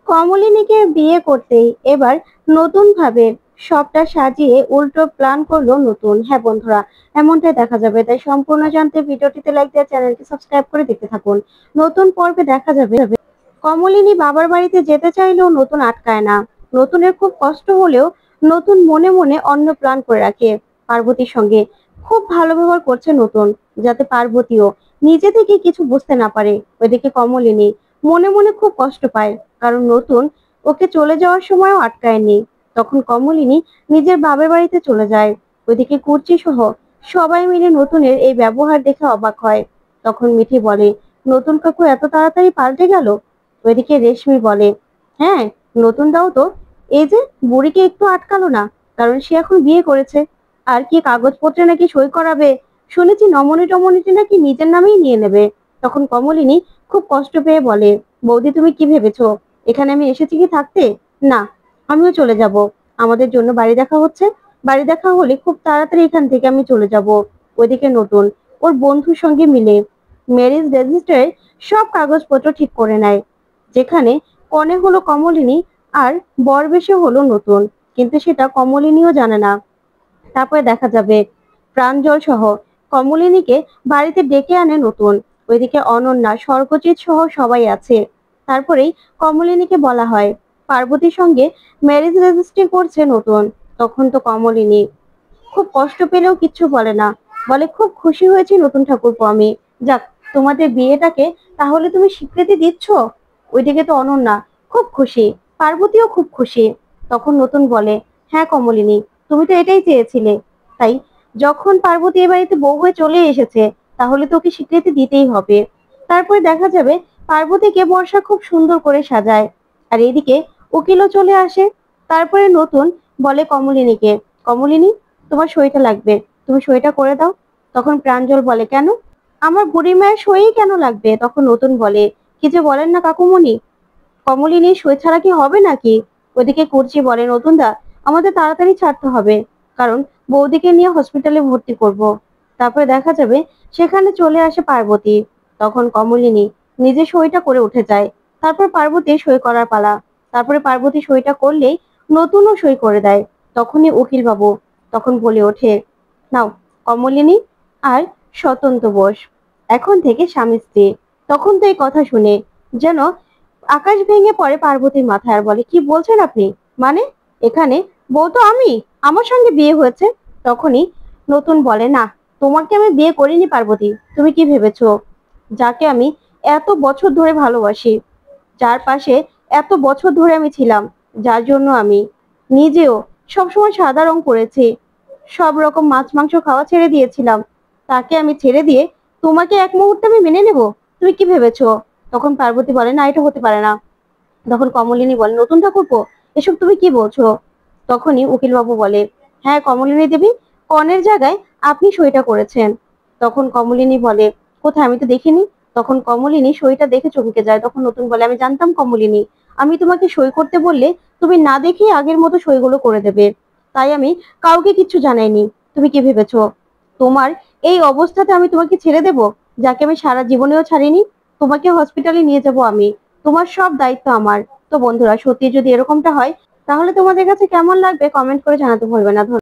কমলিনীকে বিয়ে করতেই এবার নতুন ভাবে সবটা সাজিয়ে উল্টো প্ল্যান করলো নতুন। হ্যাঁ বন্ধুরা, এমনটাই দেখা যাবে। তাই সম্পূর্ণ জানতে ভিডিওটিতে লাইক দিয়ে চ্যানেলটি সাবস্ক্রাইব করে দেখতে থাকুন। নতুন পর্বে দেখা যাবে কমলিনী বাবার বাড়িতে যেতে চাইলেও নতুন আটকায় না। নতুনের খুব কষ্ট হলেও নতুন মনে মনে অন্য প্ল্যান করে রাখে। পার্বতীর সঙ্গে খুব ভালো ব্যবহার করছে নতুন, যাতে পার্বতীও নিজে থেকে কিছু বুঝতে না পারে। ওইদিকে কমলিনী মনে মনে খুব কষ্ট পায়, কারণ নতুন ওকে চলে যাওয়ার সময়ও আটকায়নি। তখন কমলিনী নিজের বাবার বাড়িতে চলে যায়। ওইদিকে কুর্চি সহ সবাই মিলে নতুনের এই ব্যবহার দেখে অবাক হয়। তখন মিঠি বলে, নতুন কাকু এত তাড়াতাড়ি পাল্টে গেল? ওইদিকে রেশমি বলে, হ্যাঁ, নতুনটাও তো এই যে বুড়িকে একটু আটকালো না, কারণ সে এখন বিয়ে করেছে। আর কি কাগজপত্রে নাকি সই করাবে, শুনেছি নমনী টমনীটি নাকি নিজের নামেই নিয়ে নেবে। তখন কমলিনী খুব কষ্ট পেয়ে বলে, বৌদি তুমি কি ভেবেছো এখানে আমি এসেছি কি থাকতে? না, আমিও চলে যাব। আমাদের জন্য বাড়ি দেখা হচ্ছে, বাড়ি দেখা হলে খুব তাড়াতাড়ি এখান থেকে আমি চলে যাব। ওইদিকে নতুন ওর বন্ধুর সঙ্গে মিলে ম্যারেজ রেজিস্ট্রারে সব কাগজপত্র ঠিক করে নেয়, যেখানে কনে হলো কমলিনী আর বর বেশে হলো নতুন, কিন্তু সেটা কমলিনীও জানে না। তারপরে দেখা যাবে প্রাঞ্জল সহ কমলিনীকে বাড়িতে ডেকে আনে নতুন। ওইদিকে অনন্যা, স্বর্গজিৎ সহ সবাই আছে। তারপরেই কমলিনীকে বলা হয় পার্বতীর সঙ্গে ম্যারেজ রেজিস্ট্রি করছে নতুন। তখন তো কমলিনী খুব কষ্ট পেলেও কিচ্ছু বলে না, বলে খুব খুশি হয়েছি নতুন ঠাকুরপো আমি। যাক, তোমাদের বিয়েটাকে তাহলে তুমি স্বীকৃতি দিচ্ছ। ওইদিকে তো অনন্যা খুব খুশি, পার্বতীও খুব খুশি। তখন নতুন বলে, হ্যাঁ কমলিনী, তুমি তো এটাই চেয়েছিলে। তাই যখন পার্বতী এ বাড়িতে বউ হয়ে চলে এসেছে, তাহলে তোকে স্বীকৃতি দিতেই হবে। তারপরে দেখা যাবে পার্বতীকে বর্ষা খুব সুন্দর করে সাজায়। আর এদিকে উকিলও চলে আসে। তারপরে নতুন বলে কমলিনীকে, কমলিনী তোমার সইটা লাগবে, তুমি সইটা করে দাও। তখন প্রাঞ্জল বলে, কেন? আমার বুড়ি মায়ের সই কেন লাগবে? তখন নতুন বলে, কি যে বলেন না কাকুমণি, কমলিনীর সই ছাড়া কি হবে নাকি? ওদিকে কুর্চি বলে, নতুন দা আমাদের তাড়াতাড়ি ছাড়তে হবে, কারণ বৌদিকে নিয়ে হসপিটালে ভর্তি করব। তারপরে দেখা যাবে সেখানে চলে আসে পার্বতী। তখন কমলিনী নিজে সইটা করে উঠে যায়। তারপর পার্বতী সই করার পালা। তারপরে পার্বতী সইটা করলেই নতুনও সই করে দেয়। তখনই উকিল বাবু তখন বলে ওঠে, নাও কমলিনী আর স্বতন্ত্র বোস এখন থেকে স্বামী স্ত্রী। তখন তো এই কথা শুনে যেন আকাশ ভেঙে পড়ে পার্বতীর মাথায়, আর বলে, কি বলছেন আপনি? মানে এখানে বউ তো আমি, আমার সঙ্গে বিয়ে হয়েছে। তখনই নতুন বলে, না, তোমাকে আমি বিয়ে করিনি পার্বতী। তুমি কি ভেবেছো যাকে আমি এত বছর ধরে ভালোবাসি, যার পাশে এত বছর ধরে আমি ছিলাম, যার জন্য আমি নিজেও সবসময় সাদা রং করেছি, সব রকম মাছ মাংস খাওয়া ছেড়ে দিয়েছিলাম, তাকে আমি ছেড়ে দিয়ে তোমাকে এক মুহূর্তে আমি মেনে নেব? তুমি কি ভেবেছো? তখন পার্বতী বলে, না, এটা হতে পারে না। তখন কমলিনী বলে, নতুন ঠাকুরপো এসব তুমি কি বলছো? তখনই উকিলবাবু বলে, হ্যাঁ কমলিনী দেবী, কনের জায়গায় আপনি সইটা করেছেন। তখন কমলিনী বলে, কোথায়? আমি তো দেখিনি। তখন কমলিনী সইটা দেখে চমকে যায়। তখন নতুন বলে, আমি জানতাম কমলিনী, আমি তোমাকে সই করতে বললে তুমি না দেখেই আগের মতো সইগুলো করে দেবে, তাই আমি কাউকে কিচ্ছু জানাইনি। তুমি কি ভেবেছো তোমার এই অবস্থাতে আমি তোমাকে ছেড়ে দেব, যাকে আমি সারা জীবনেও ছাড়িনি? তোমাকে হসপিটালে নিয়ে যাব আমি, তোমার সব দায়িত্ব আমার। তো বন্ধুরা, সত্যি যদি এরকমটা হয়, তাহলে তোমাদের কাছে কেমন লাগবে কমেন্ট করে জানাতে ভুলবে না।